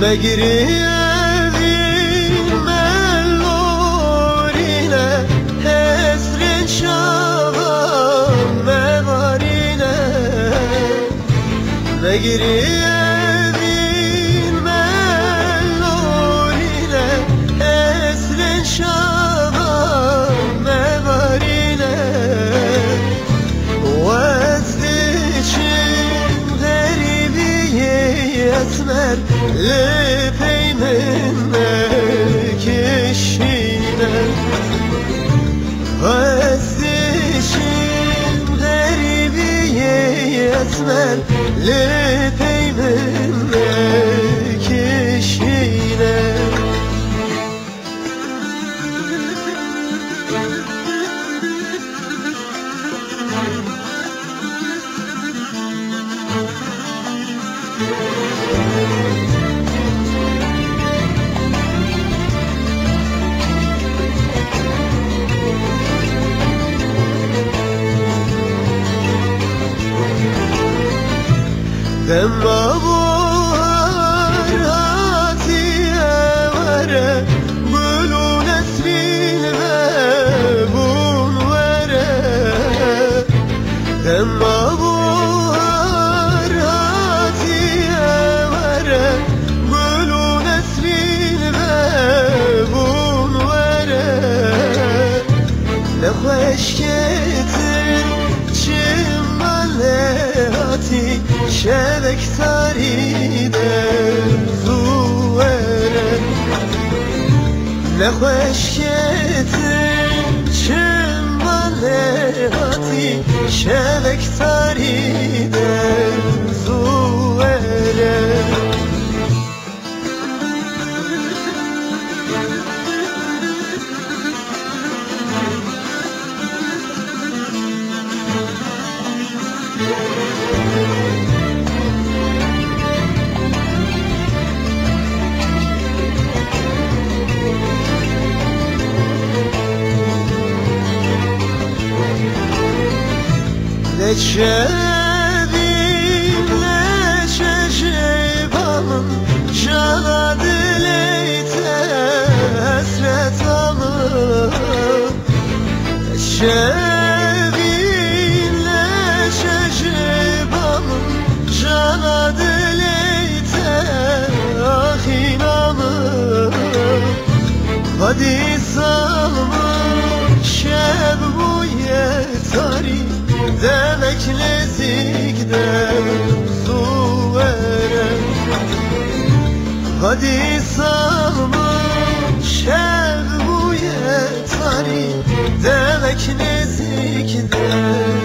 مگیری ملورینه حسرین شبم مبارینه مگیری ملورینه حسرین شبم مبارینه وزدیچین غریبی اسمر لپیمن مکشینه وزدیچین غریبی اسمر لپیمن مکشینه Demma bu haratiye vere Bulu nesrin ve bun vere Demma bu haratiye vere Bulu nesrin ve bun vere Ne hoş getir çimmalehati Şevek taride zuvere Ne hoş getir çimmalehati Şevek taride zuvere Leçevim leçe şeybamın Şana dileyte hasret amın Leçevim leçe şeybamın Şana dileyte ahinamın Hadi salmın şeb bu yetari Demek nezikden su verem Hadi salmış şev bu yetari Demek nezikden